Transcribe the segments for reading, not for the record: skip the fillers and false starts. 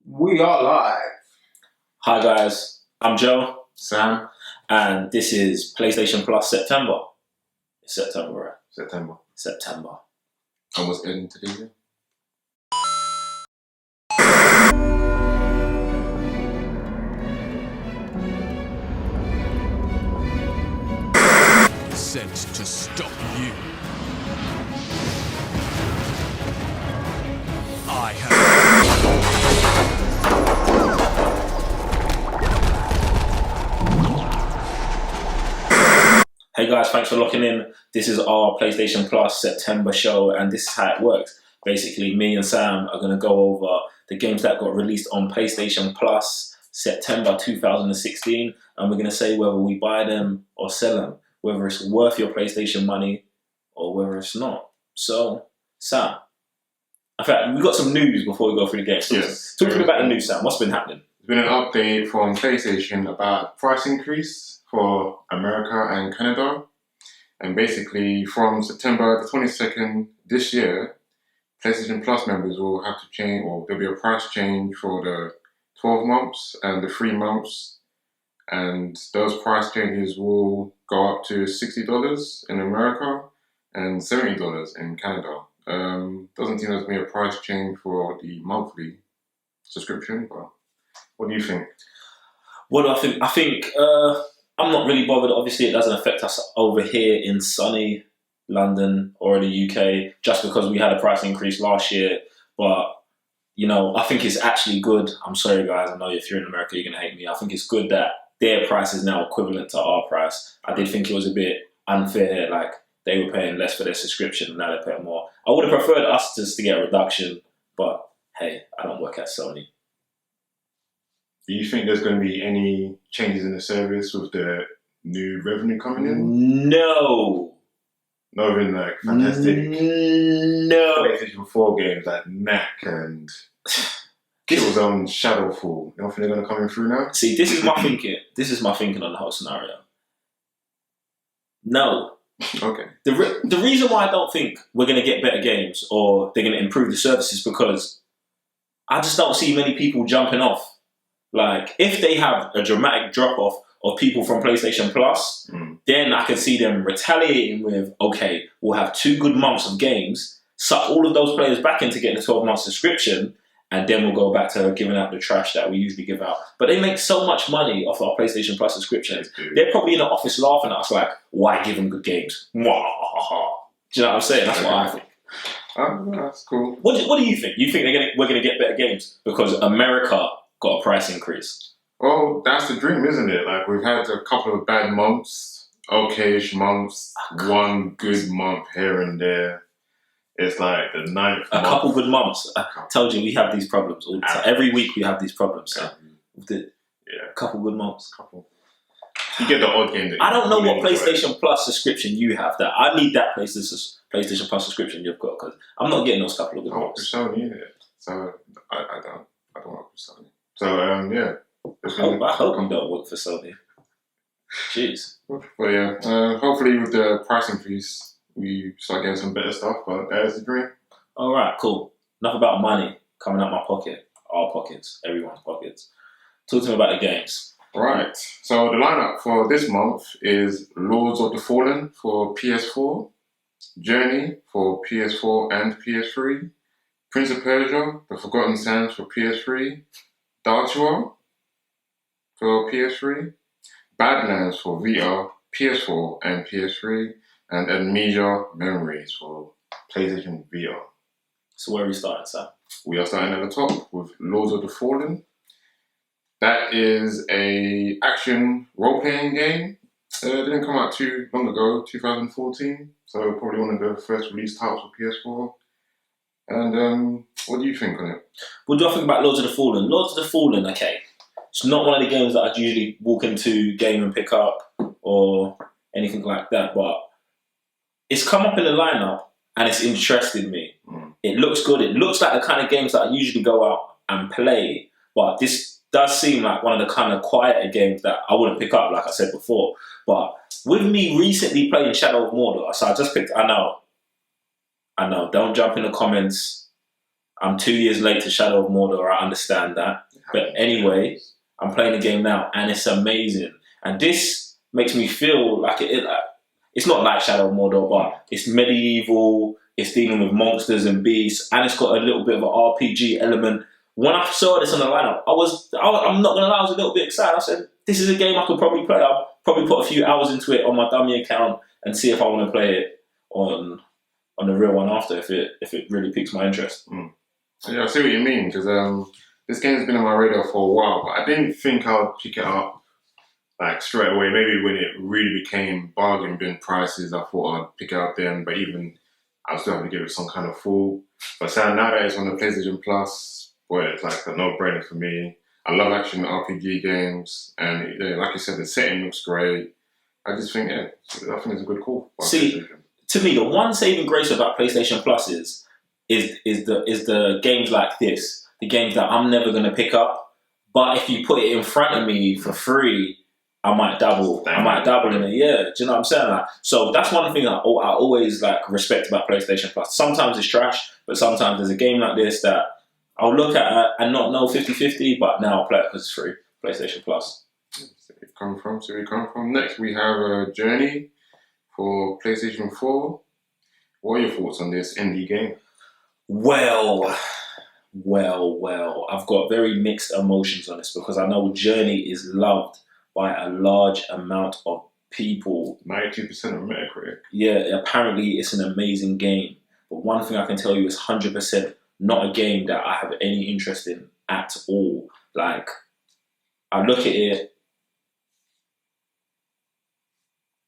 We are live. Hi guys, I'm Joe, Sam. and this is PlayStation Plus September. It's September, right? September. September. And what's ending today? Sent to stop you. I have. Hey guys, thanks for locking in. This is our PlayStation Plus September show, and this is how it works. Basically, me and Sam are going to go over the games that got released on PlayStation Plus September 2016, and we're going to say whether we buy them or sell them, whether it's worth your PlayStation money or whether it's not. So, Sam, in fact, we've got some news before we go through the games. Yes. Talk to me about the news, Sam. What's been happening? There's been an update from PlayStation about price increase for America and Canada. And basically, from September the 22nd this year, PlayStation Plus members will have to change, or there'll be a price change for the 12 months and the 3 months. And those price changes will go up to $60 in America and $70 in Canada. Doesn't seem there's going to be a price change for the monthly subscription, but what do you think? What do I think? I think I'm not really bothered. Obviously, it doesn't affect us over here in sunny London or in the UK, just because we had a price increase last year. But, you know, I think it's actually good. I'm sorry, guys. I know if you're in America, you're going to hate me. I think it's good that their price is now equivalent to our price. I did think it was a bit unfair. Like, they were paying less for their subscription, and now they're paying more. I would have preferred us just to get a reduction, but hey, I don't work at Sony. Do you think there's going to be any changes in the service with the new revenue coming in? No. Not even like fantastic No. PlayStation 4 games like Knack and Killzone Shadowfall. You don't think they're going to come in through now? See, this is my thinking. This is my thinking on the whole scenario. No. Okay. The reason why I don't think we're going to get better games or they're going to improve the service is because I just don't see many people jumping off. Like, if they have a dramatic drop-off of people from PlayStation Plus, then I can see them retaliating with, okay, we'll have 2 good months of games, suck all of those players back into getting a 12-month subscription, and then we'll go back to giving out the trash that we usually give out. But they make so much money off our PlayStation Plus subscriptions. They're probably in the office laughing at us like, why give them good games? Do you know what I'm saying? That's what I think. That's cool. What do you think? You think we're going to get better games because America got a price increase? Well, that's the dream, isn't it? Like, we've had a couple of bad months, okay-ish months, one good month here and there. It's like the 9th A couple good months. I told you we have these problems all the time. Every week we have these problems. So Yeah. a couple good months. You get the odd game. I don't know what PlayStation Plus subscription you have. That I need that PlayStation Plus subscription you've got, because I'm not getting those couple of good I work months. with Sony, innit? So I don't work with Sony. So yeah. I hope you don't work for Sony. Jeez. But yeah, hopefully with the price increase, we start getting some better stuff. But that's the dream. All right, cool. Enough about money coming out my pocket, our pockets, everyone's pockets. Talk to me about the games. Right. So the lineup for this month is Lords of the Fallen for PS4, Journey for PS4 and PS3, Prince of Persia: The Forgotten Sands for PS3, Dartua for PS3, Badlands for VR, PS4 and PS3, and Amnesia Memories for PlayStation VR. So where are we starting, Sam? We are starting at the top with Lords of the Fallen. That is a action role-playing game. It didn't come out too long ago, 2014. So probably one of the first release titles for PS4. And what do you think on it? What do I think about Lords of the Fallen? Lords of the Fallen, okay. It's not one of the games that I'd usually walk into, game and pick up or anything like that, but it's come up in the lineup and it's interested me. It looks good. It looks like the kind of games that I usually go out and play, but this does seem like one of the kind of quieter games that I wouldn't pick up, like I said before. But with me recently playing Shadow of Mordor, so I just picked, I know, don't jump in the comments. I'm 2 years late to Shadow of Mordor. I understand that. But anyway, I'm playing the game now, and it's amazing. And this makes me feel like it's not like Shadow of Mordor, but it's medieval. It's dealing with monsters and beasts, and it's got a little bit of an RPG element. When I saw this on the lineup, I'm not gonna lie, I was a little bit excited. I said, "This is a game I could probably play. I'll probably put a few hours into it on my dummy account and see if I want to play it on the real one after, if it really piques my interest." Yeah, I see what you mean, because this game's been on my radar for a while, but I didn't think I'd pick it up like straight away. Maybe when it really became bargain bin prices, I thought I'd pick it up then, but even I still have to give it some kind of fool. But now that it's on the PlayStation Plus, boy, it's like a no-brainer for me. I love action RPG games, and like you said, the setting looks great. I just think, I think it's a good call. See, to me, the one saving grace about PlayStation Plus is the games like this, the games that I'm never going to pick up, but if you put it in front of me for free, I might dabble. I might dabble in it. Yeah, do you know what I'm saying? Like, so that's one thing I always like respect about PlayStation Plus. Sometimes it's trash, but sometimes there's a game like this that I'll look at and not know 50-50, but now I'll play it because it's free. PlayStation Plus. So we come from. Next, we have Journey for PlayStation 4. What are your thoughts on this indie game? Well, I've got very mixed emotions on this because I know Journey is loved by a large amount of people. 92% of Metacritic. Yeah, apparently it's an amazing game. But one thing I can tell you is 100% not a game that I have any interest in at all. Like, I look at it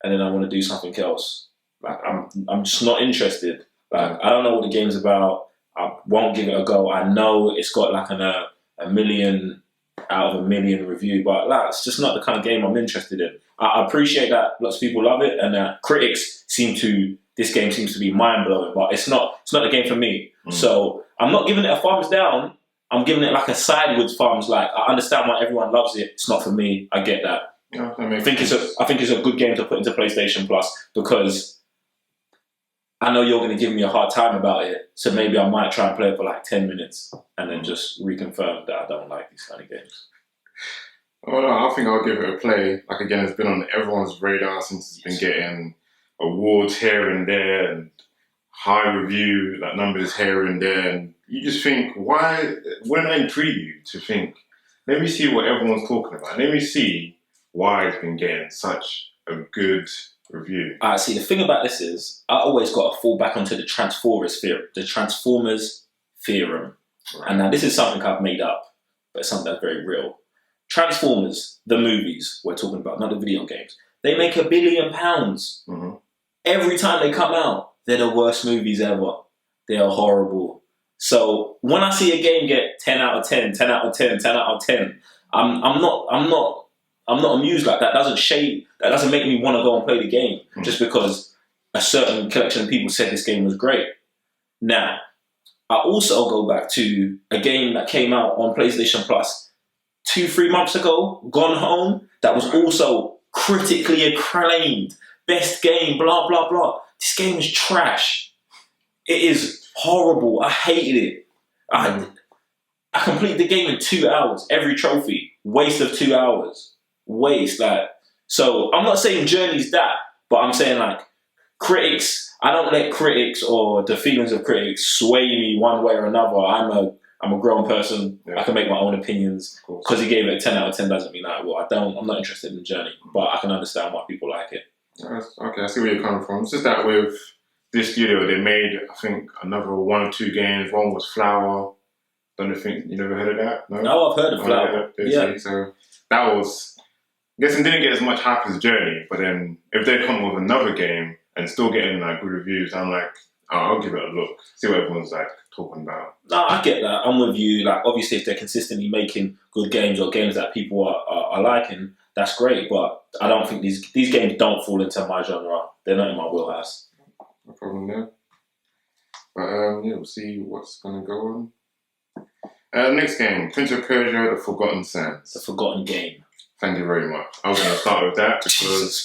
and then I want to do something else. Like, I'm just not interested. Like, I don't know what the game's about. I won't give it a go. I know it's got like a million out of a million review, but like, it's just not the kind of game I'm interested in. I appreciate that lots of people love it, and critics this game seems to be mind blowing, but it's not the game for me. So I'm not giving it a thumbs down. I'm giving it like a sideways thumbs. Like, I understand why everyone loves it. It's not for me. I get that. Yeah, I think it's a good game to put into PlayStation Plus because I know you're going to give me a hard time about it, so maybe I might try and play it for like 10 minutes and then just reconfirm that I don't like these kind of games. Oh no, I think I'll give it a play. Like, again, it's been on everyone's radar since it's been getting awards here and there and high review like numbers here and there, and you just think, why wouldn't I intrigue you to think, let me see what everyone's talking about, let me see why it's been getting such a good review. See, the thing about this is I always got to fall back onto the Transformers theorem. Right. And now this is something I've made up, but it's something that's very real. Transformers, the movies we're talking about, not the video games, they make £1 billion. Mm-hmm. Every time they come out, they're the worst movies ever. They are horrible. So when I see a game get 10 out of 10, 10 out of 10, 10 out of 10, I'm not amused. Like, that doesn't make me want to go and play the game just because a certain collection of people said this game was great. Now, I also go back to a game that came out on PlayStation Plus 2-3 months ago, Gone Home, that was also critically acclaimed. Best game, blah, blah, blah. This game is trash. It is horrible. I hated it. I completed the game in 2 hours. Every trophy. Waste of 2 hours. Waste. So I'm not saying Journey's that, but I'm saying like critics, I don't let critics or the feelings of critics sway me one way or another. I'm a grown person. Yeah. I can make my own opinions. Because he gave it a 10 out of 10 doesn't mean that. Well, I'm not interested in Journey, but I can understand why people like it. Okay, I see where you're coming from. It's just that with this studio, they made, I think, another 1 or 2 games. One was Flower. Don't think you never heard of that? No, I've heard of Flower. Yeah. So that was, I guess it didn't get as much hype as Journey, but then if they come with another game and still getting like good reviews, I'm like, I'll give it a look, see what everyone's like talking about. No, I get that. I'm with you. Like, obviously, if they're consistently making good games or games that people are liking, that's great. But I don't think these games don't fall into my genre. They're not in my wheelhouse. No problem there. But yeah, we'll see what's gonna go on. Next game, Prince of Persia: The Forgotten Sands. The Forgotten Game. Thank you very much. I was gonna start with that because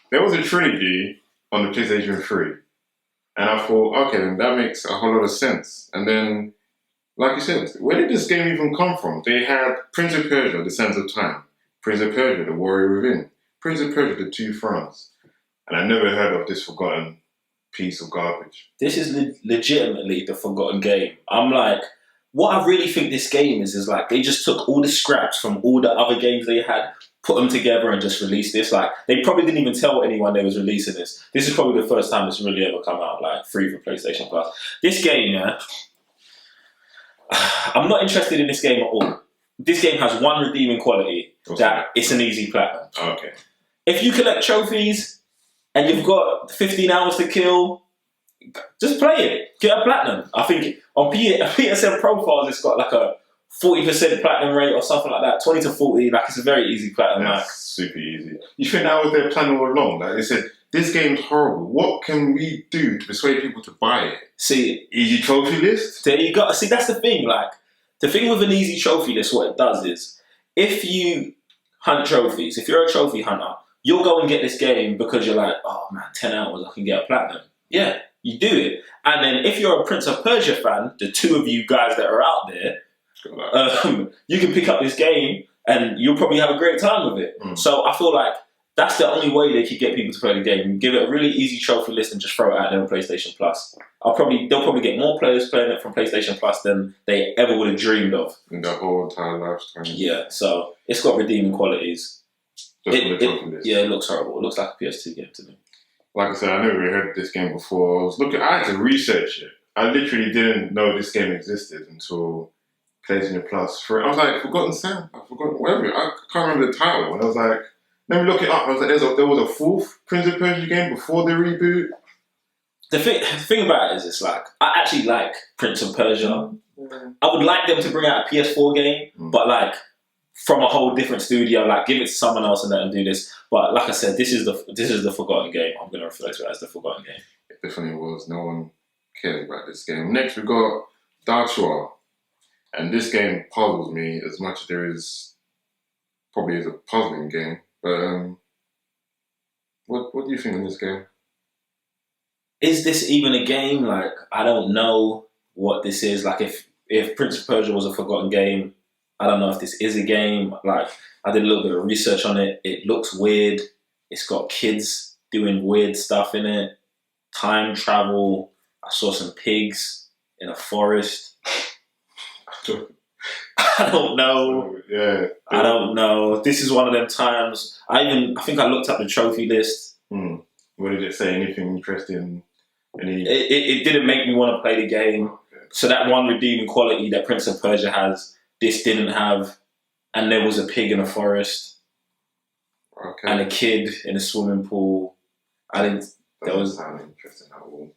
there was a trilogy on the PlayStation 3. And I thought, okay, then that makes a whole lot of sense. And then Like you said, where did this game even come from? They had Prince of Persia, The Sands of Time, Prince of Persia, The Warrior Within, Prince of Persia, The Two Thrones, and I never heard of this forgotten piece of garbage. This is legitimately the forgotten game. I'm like, what I really think this game is like they just took all the scraps from all the other games they had, put them together and just released this. Like, they probably didn't even tell anyone they was releasing this. This is probably the first time it's really ever come out, like, free for PlayStation Plus. This game, yeah, I'm not interested in this game at all. This game has one redeeming quality, that it's an easy platinum. Okay. If you collect trophies and you've got 15 hours to kill, just play it. Get a platinum. I think on PSN profiles, it's got like a 40% platinum rate or something like that. 20 to 40, like it's a very easy platinum. That's super easy. You think that was their plan all along? Like they said, this game's horrible. What can we do to persuade people to buy it? See, easy trophy list? There you go. See, that's the thing. Like, the thing with an easy trophy list, what it does is, if you hunt trophies, if you're a trophy hunter, you'll go and get this game because you're like, oh man, 10 hours, I can get a platinum. Yeah, you do it. And then if you're a Prince of Persia fan, the two of you guys that are out there, you can pick up this game and you'll probably have a great time with it. So I feel like that's the only way they could get people to play the game. Give it a really easy trophy list and just throw it out there on PlayStation Plus. They'll probably get more players playing it from PlayStation Plus than they ever would have dreamed of. In their whole entire lifetime. Yeah, so it's got redeeming qualities. Just for the trophy list. Yeah, it looks horrible. It looks like a PS2 game to me. Like I said, I never heard of this game before. I had to research it. I literally didn't know this game existed until PlayStation Plus. I was like, Forgotten Sand? I forgot whatever. I can't remember the title. And I was like, let me look it up. I was like, there was a fourth Prince of Persia game before the reboot. The thing about it is, it's like, I actually like Prince of Persia. I would like them to bring out a PS4 game, but like, from a whole different studio, like give it to someone else and let them do this. But like I said, this is the forgotten game. I'm going to refer to it as the forgotten game. It definitely was. No one cares about this game. Next, we got Dartua. And this game puzzles me as much as there is probably is a puzzling game. But what do you think of this game? Is this even a game? Like, I don't know what this is. Like, if Prince of Persia was a forgotten game, I don't know if this is a game. Like, I did a little bit of research on it. It looks weird. It's got kids doing weird stuff in it. Time travel. I saw some pigs in a forest. I don't know. Yeah. I don't know. This is one of them times. I think I looked up the trophy list. What did it say? Anything interesting? It didn't make me want to play the game. Okay. So that one redeeming quality that Prince of Persia has, this didn't have. And there was a pig in a forest. Okay. And a kid in a swimming pool. That doesn't sound interesting at all.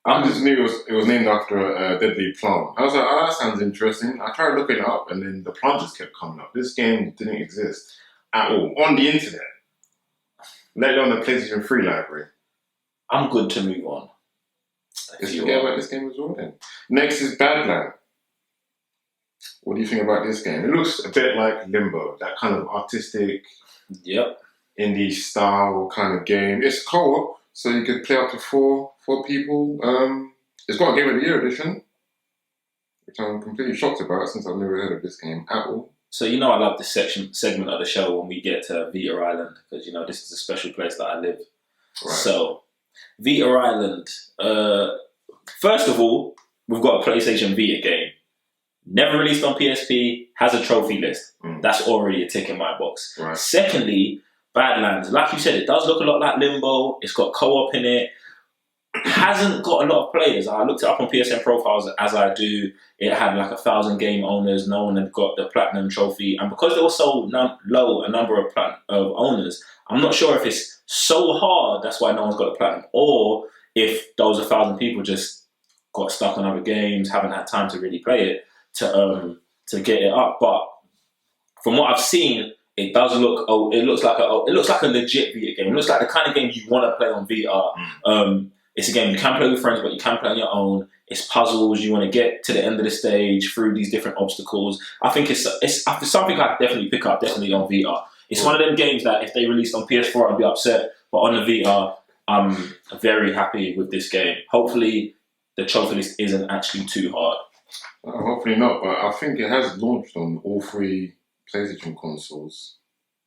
I just knew it was named after a deadly plant. I was like, oh, that sounds interesting. I tried looking it up and then the plant just kept coming up. This game didn't exist at all on the internet, let alone the PlayStation 3 library. I'm good to move on. Let's forget about this game as well then. Next is Badland. What do you think about this game? It looks a bit like Limbo, that kind of artistic, indie style kind of game. It's co-op, so you could play up to four people. It's got a Game of the Year edition, which I'm completely shocked about since I've never heard of this game at all. So I love this segment of the show when we get to Vita Island, because this is a special place that I live. Right. So Vita Island. First of all, we've got a PlayStation Vita game. Never released on PSP, has a trophy list. That's already a tick in my box. Right. Secondly, Badlands. Like you said, it does look a lot like Limbo. It's got co-op in it. Hasn't got a lot of players. I looked it up on PSN profiles as I do. It had like 1,000 game owners. No one had got the platinum trophy. And because there was so low a number of owners, I'm not sure if it's so hard that's why no one's got the platinum, or if those 1,000 people just got stuck on other games, haven't had time to really play it to get it up. But from what I've seen, it does look. It looks like a legit Vita game. It looks like the kind of game you want to play on Vita. It's a game you can play with friends, but you can play on your own. It's puzzles. You want to get to the end of the stage through these different obstacles. I think it's something I could definitely pick up, definitely on Vita. It's one of them games that if they released on PS4, I'd be upset. But on the Vita, I'm very happy with this game. Hopefully, the trophy list isn't actually too hard. Hopefully not, but I think it has launched on all 3 PlayStation consoles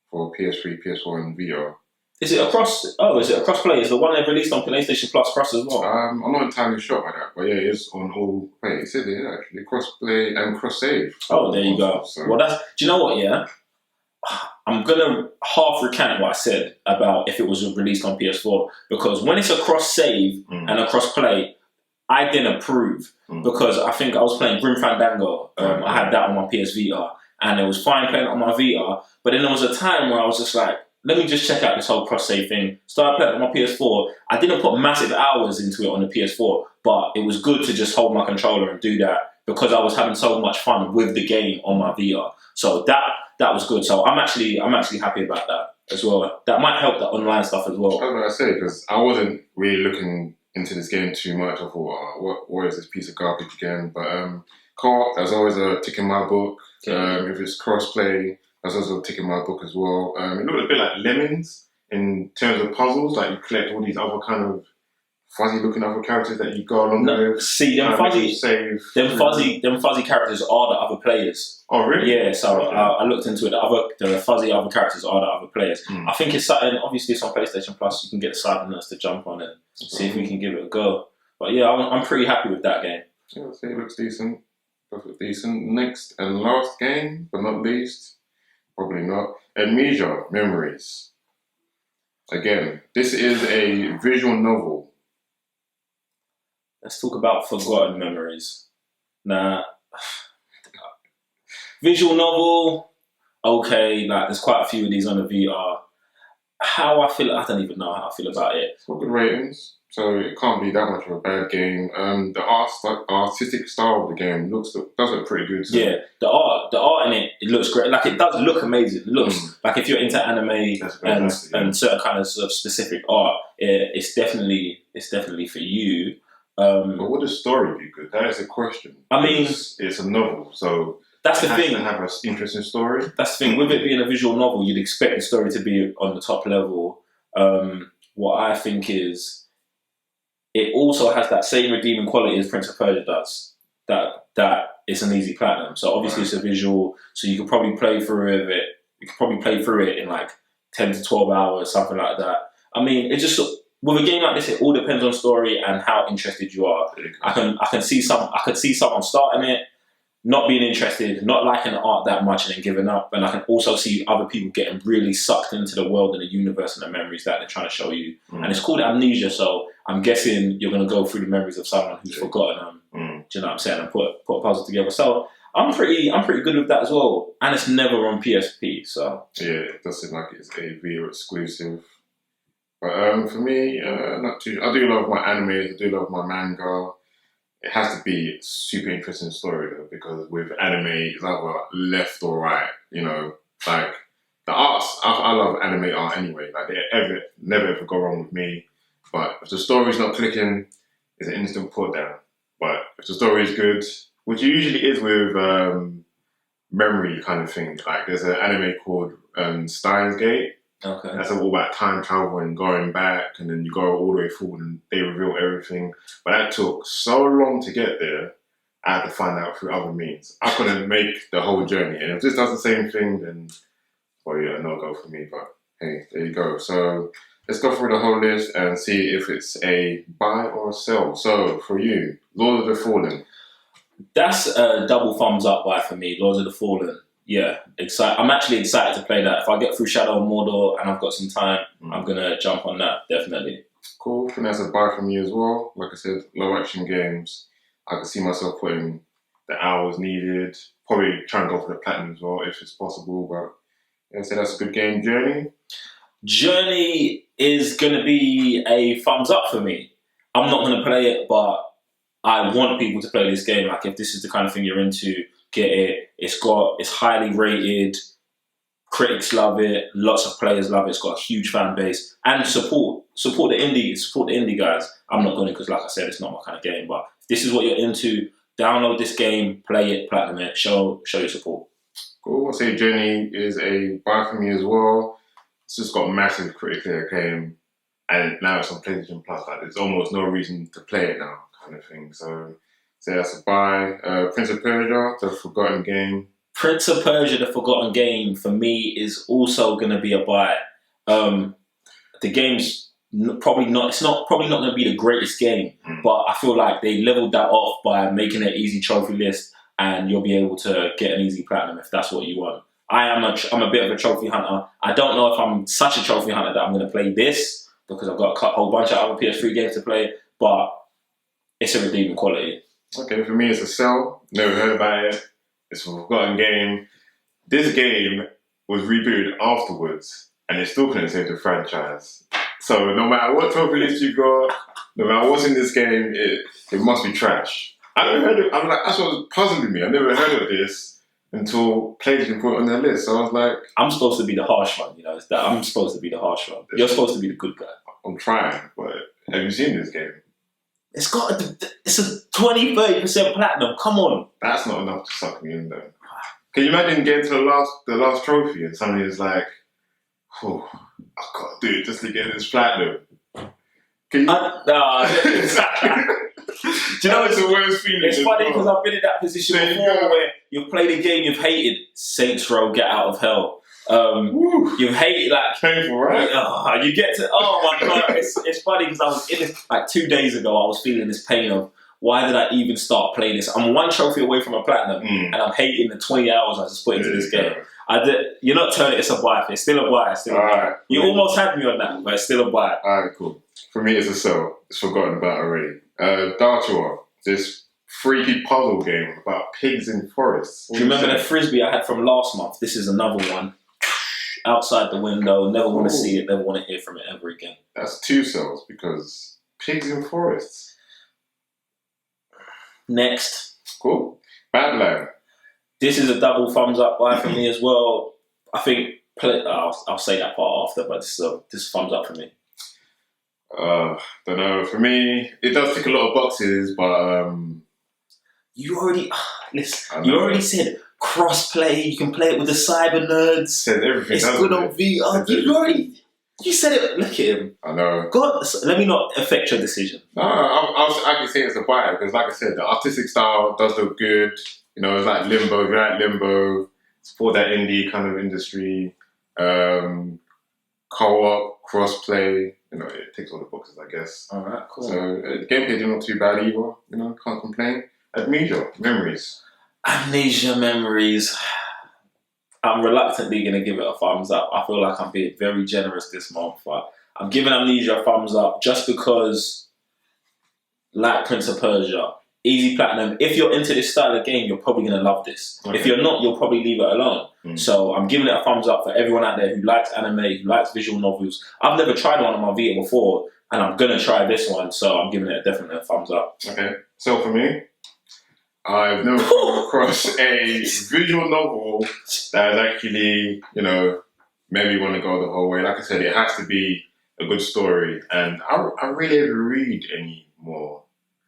for PS3, PS4, and VR. Is it across? Oh, is it across play? Is the one they've released on PlayStation Plus cross as well? I'm not entirely sure about that, but yeah, it is on all. Wait, it says it actually cross-play and cross-save. Oh, there you go. So. Well, do you know what? Yeah, I'm gonna half recant what I said about if it was released on PS4 because when it's a cross-save and a cross-play, I didn't approve because I think I was playing Grim Fandango. I had that on my PS Vita, and it was fine playing it on my Vita. But then there was a time where I was just like, let me just check out this whole cross-save thing. Started playing on my PS4. I didn't put massive hours into it on the PS4, but it was good to just hold my controller and do that because I was having so much fun with the game on my VR. So that was good. So I'm actually happy about that as well. That might help the online stuff as well. I was going to say, because I wasn't really looking into this game too much. I thought, what is this piece of garbage again? But co-op, there's always a tick in my book. If it's cross-play, that's also a tick in my book as well. It looked a bit like Lemons in terms of puzzles. Like you collect all these other kind of fuzzy-looking other characters that you go along with. See, them fuzzy characters are the other players. Oh, really? Yeah. So I looked into it. The fuzzy other characters are the other players. I think it's something. Obviously, it's on PlayStation Plus. You can get the CYBERNERDS to jump on and see if we can give it a go. But yeah, I'm pretty happy with that game. Yeah, I'd say it looks decent. Does look decent. Next and last game, but not least. Probably not. Amnesia Memories. Again, this is a visual novel. Let's talk about forgotten memories. Nah. Visual novel, okay, like there's quite a few of these on the VR. How I feel, I don't even know how I feel about it. It's got good ratings, so it can't be that much of a bad game. The artistic style of the game does look pretty good. So. Yeah, the art in it looks great. Like it does look amazing. It looks like if you're into anime and certain kinds of specific art, it's definitely for you. But would the story be good? That is a question. I mean, it's a novel, so that's the thing. It has to have an interesting story. That's the thing. With it being a visual novel, you'd expect the story to be on the top level. What I think is, it also has that same redeeming quality as Prince of Persia does. That it's an easy platinum. So obviously it's a visual. So you could probably play through it. You could probably play through it in like 10 to 12 hours, something like that. I mean, it just. With a game like this, it all depends on story and how interested you are. I could see someone starting it, not being interested, not liking the art that much, and then giving up. And I can also see other people getting really sucked into the world and the universe and the memories that they're trying to show you. And it's called Amnesia, so I'm guessing you're going to go through the memories of someone who's forgotten them. Do you know what I'm saying? And put a puzzle together. So I'm pretty good with that as well. And it's never on PSP, so yeah, it does seem like it's a VR exclusive. But for me, not too. I do love my animes. I do love my manga. It has to be a super interesting story though, because with anime, it's either left or right. You know, like the arts. I love anime art anyway. Like they never ever go wrong with me. But if the story's not clicking, it's an instant put down. But if the story is good, which it usually is with memory kind of thing. Like there's an anime called Steins Gate. okay. That's all about time travel and going back, and then you go all the way forward and they reveal everything. But that took so long to get there, I had to find out through other means. I couldn't make the whole journey. And if this does the same thing, then, well, yeah, no go for me. But hey, there you go. So let's go through the whole list and see if it's a buy or a sell. So for you, Lord of the Fallen. That's a double thumbs up buy for me, Lords of the Fallen. Yeah, I'm actually excited to play that. If I get through Shadow of Mordor and I've got some time, I'm going to jump on that, definitely. Cool. I think that's a buy from me as well. Like I said, low action games. I can see myself putting the hours needed. Probably try and go for the platinum as well if it's possible. But yeah, so that's a good game. Journey is going to be a thumbs up for me. I'm not going to play it, but I want people to play this game. Like if this is the kind of thing you're into, get it. It's highly rated. Critics love it. Lots of players love it. It's got a huge fan base and support the indie guys. I'm not going to because, like I said, it's not my kind of game. But if this is what you're into, download this game, play it, platinum it, show your support. Cool. I'll say Journey is a buy for me as well. It's just got massive critically acclaim, and now it's on PlayStation Plus. Like there's almost no reason to play it now. kind of thing. So that's a buy. Prince of Persia, the Forgotten Game. Prince of Persia, the Forgotten Game, for me is also going to be a buy. The game's probably not going to be the greatest game, but I feel like they leveled that off by making an easy trophy list, and you'll be able to get an easy platinum if that's what you want. I'm a bit of a trophy hunter. I don't know if I'm such a trophy hunter that I'm going to play this, because I've got a whole bunch of other PS3 games to play, but it's a redeeming quality. Okay, for me it's a sell. Never heard about it. It's a Forgotten Game. This game was rebooted afterwards, and it still couldn't save the franchise. So no matter what trophy list you got, no matter what's in this game, it must be trash. I never heard of. I'm like, that's what was puzzling me. I never heard of this until PlayStation put it on their list. So I was like, I'm supposed to be the harsh one, I'm supposed to be the harsh one. You're supposed to be the good guy. I'm trying, but have you seen this game? It's a 20-30% platinum. Come on. That's not enough to suck me in though. Can you imagine getting to the last trophy and somebody is like, oh, I gotta do it just to get this platinum. Can you? No, exactly. Do you know it's the worst feeling? It's funny because I've been in that position before where you've played a game you've hated. Saints Row, Get Out of Hell. You've hated that. Painful, right? You get to. Oh my god! It's funny because I was in it like 2 days ago. I was feeling this pain of why did I even start playing this? I'm one trophy away from a platinum, and I'm hating the 20 hours I just put into this game. You're not turning it. It's a buy. It's still a buy. Right, you almost had me on that, but it's still a buy. Alright, cool. For me, it's a sell. It's forgotten about already. Dartua, this freaky puzzle game about pigs in forests. Do you remember the frisbee I had from last month? This is another one. Outside the window, never want to see it, never want to hear from it ever again. That's 2 sells because pigs in forests. Next. Cool. Badland. This is a double thumbs up buy for me as well. I think I'll say that part after, but this thumbs up for me. Don't know. For me, it does tick a lot of boxes, but you already You already said cross-play. You can play it with the CYBERNERDS. Said everything. It's good on VR. You said it. Look at him. I know. God, let me not affect your decision. No, I can say it's a buy because, like I said, the artistic style does look good. You know, it's like Limbo. If you like Limbo, support that indie kind of industry. Co-op, cross-play. You know, it ticks all the boxes, I guess. All right, cool. So gameplay is not too bad either. You know, can't complain. Amnesia Memories. I'm reluctantly going to give it a thumbs up. I feel like I'm being very generous this month, but I'm giving Amnesia a thumbs up just because, like Prince of Persia, easy platinum. If you're into this style of game, you're probably going to love this. Okay. If you're not, you'll probably leave it alone. So I'm giving it a thumbs up for everyone out there who likes anime, who likes visual novels. I've never tried one on my Vita before, and I'm going to try this one, so I'm giving it definitely a thumbs up. Okay, so for me, I've never come across a visual novel that has actually, you know, made me want to go the whole way. Like I said, it has to be a good story, and I really don't read anymore.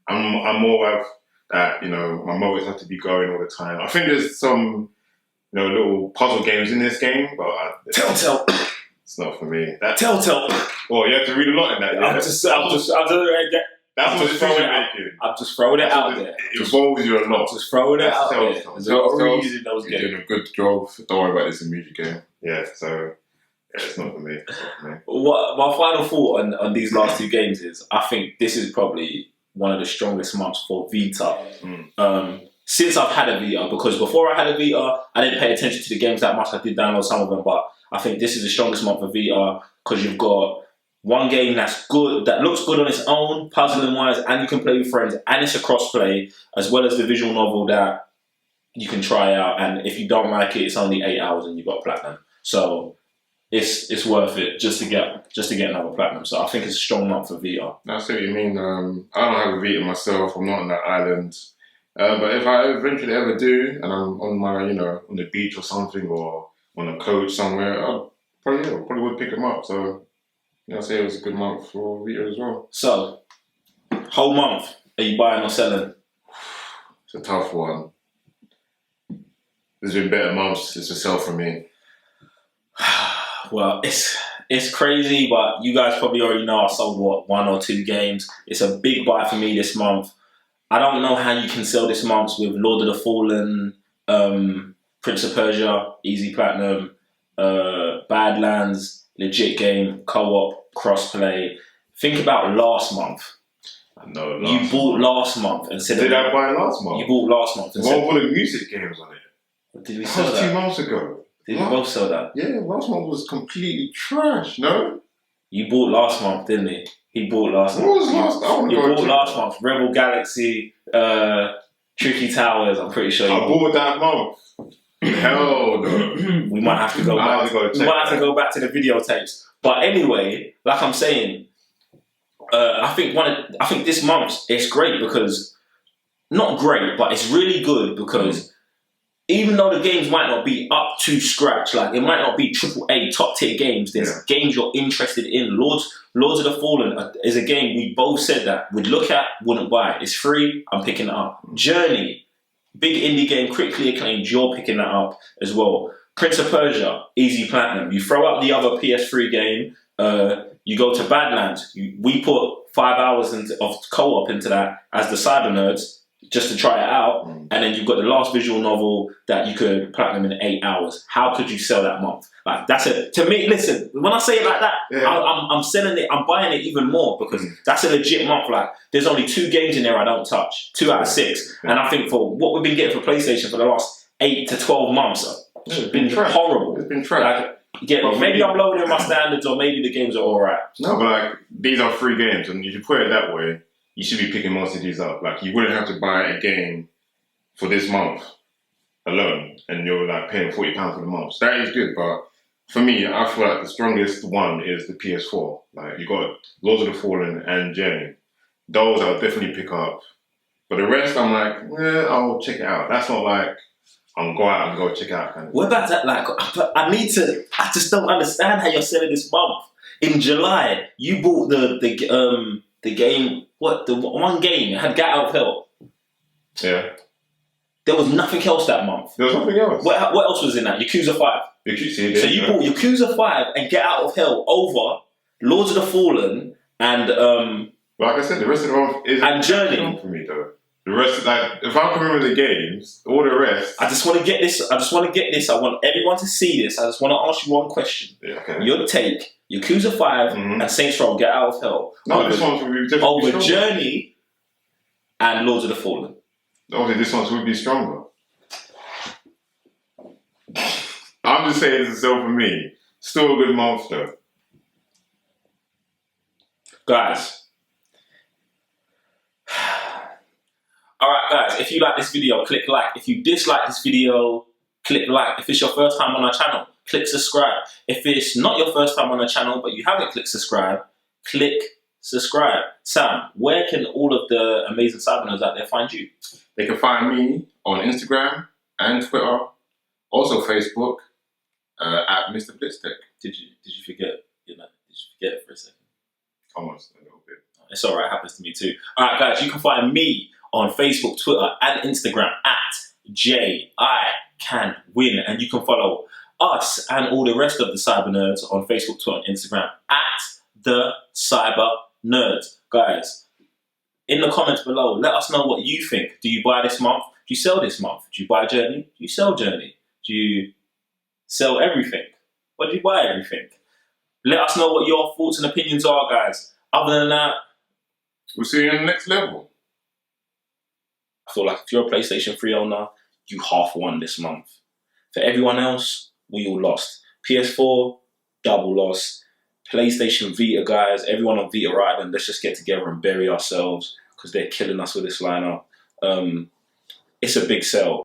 I'm more of that, you know, my motives have to be going all the time. I think there's some, you know, little puzzle games in this game, but Telltale. It's not for me. Telltale. Well, you have to read a lot in that. Yeah? I'm just throwing it out there. It involves you a lot. Just throwing it out there. There's no reason those games. You're doing a good job. Don't worry about this in music game. Yeah, so it's not for me. What my final thought on these last 2 games is, I think this is probably one of the strongest months for Vita. Since I've had a Vita, because before I had a Vita, I didn't pay attention to the games that much. I did download some of them, but I think this is the strongest month for Vita because you've got one game that's good, that looks good on its own, puzzling wise, and you can play with friends, and it's a cross-play, as well as the visual novel that you can try out, and if you don't like it, it's only 8 hours and you've got platinum. So it's worth it just to get another platinum. So I think it's a strong month for Vita. That's what you mean. I don't have a Vita myself. I'm not on that island. But if I eventually ever do, and I'm on my, you know, on the beach or something, or on a coach somewhere, I probably would pick them up. So, you know, I'd say it was a good month for Vita as well. So, whole month, are you buying or selling? It's a tough one. There's been better months. It's a sell for me. Well, it's crazy, but you guys probably already know I sold 1 or 2 games. It's a big buy for me this month. I don't know how you can sell this month with Lord of the Fallen, Prince of Persia, Easy Platinum, Badlands, legit game, co-op, crossplay. Think about last month. I know. You bought last month and said... Did I buy last month? You bought last month and what said... were the music games on it? Did we That sell was that? 2 months ago. Did we both sell that? Yeah, last month was completely trash, no? You bought last month, didn't he? He bought last month. What was last? I want to You go bought check last that. month. Rebel Galaxy, Tricky Towers, I'm pretty sure you I bought that month. Hell no. We might have to go I back. have to go We check might have to that. go back to the videotapes. But anyway, like I'm saying, I think this month it's great because not great, but it's really good because even though the games might not be up to scratch, like it might not be AAA top tier games, there's games you're interested in. Lords of the Fallen is a game we both said that we'd look at, wouldn't buy. It's free, I'm picking it up. Journey, big indie game, critically acclaimed, you're picking that up as well. Prince of Persia, easy platinum. You throw out the other PS3 game, you go to Badlands. We put 5 hours of co-op into that as the CYBERNERDS, just to try it out, and then you've got the last visual novel that you could platinum in 8 hours. How could you sell that month? Like that's it. To me, listen, when I say it like that, I'm selling it, I'm buying it even more because that's a legit month. Like there's only 2 games in there I don't touch, 2 out of 6, and I think for what we've been getting for PlayStation for the last 8 to 12 months, it's been horrible. It's been trash. Like, maybe I'm lowering my standards, or maybe the games are alright. No, but like these are free games, and if you put it that way, you should be picking most of these up. Like you wouldn't have to buy a game for this month alone, and you're like paying £40 for the month. So that is good, but for me, I feel like the strongest one is the PS4. Like you got Lords of the Fallen and Journey. Those I'll definitely pick up, but the rest I'm like, I'll check it out. That's not like I'm go out and go check it out kind of. What about that? Like I just don't understand how you're selling this month. In July, you bought the game. What, the one game had Get Out of Hell? Yeah. There was nothing else that month. There was nothing else. What else was in that? Yakuza 5. So you bought Yakuza 5 and Get Out of Hell over Lords of the Fallen and like I said, the rest of the month is and Journey for me though. The rest, like if I can remember the games, all the rest. I just want to get this. I want everyone to see this. I just want to ask you one question. Yeah, okay. Your take: Yakuza 5 and Saints Row Get Out of Hell. No, this one's would be definitely over stronger. Journey and Lords of the Fallen. Obviously, this one's would be stronger. I'm just saying this is so for me. Still a good month though. Guys. Alright guys, if you like this video, click like. If you dislike this video, click like. If it's your first time on our channel, click subscribe. If it's not your first time on our channel, but you haven't clicked subscribe, click subscribe. Sam, where can all of the amazing CYBERNERDS out there find you? They can find me on Instagram and Twitter, also Facebook, at Mr. Blitztech. Did you forget? Did you forget it for a second? Almost a little bit. It's alright, it happens to me too. Alright guys, you can find me on Facebook, Twitter, and Instagram at JICanWin. And you can follow us and all the rest of the CYBERNERDS on Facebook, Twitter, and Instagram at the CYBERNERDS. Guys, in the comments below, let us know what you think. Do you buy this month? Do you sell this month? Do you buy Journey? Do you sell Journey? Do you sell everything? Or do you buy everything? Let us know what your thoughts and opinions are, guys. Other than that, we'll see you in the next level. I feel like if you're a PlayStation 3 owner, you half won this month. For everyone else, we all lost. PS4, double loss. PlayStation Vita guys, everyone on Vita Badland, let's just get together and bury ourselves because they're killing us with this lineup. It's a big sell.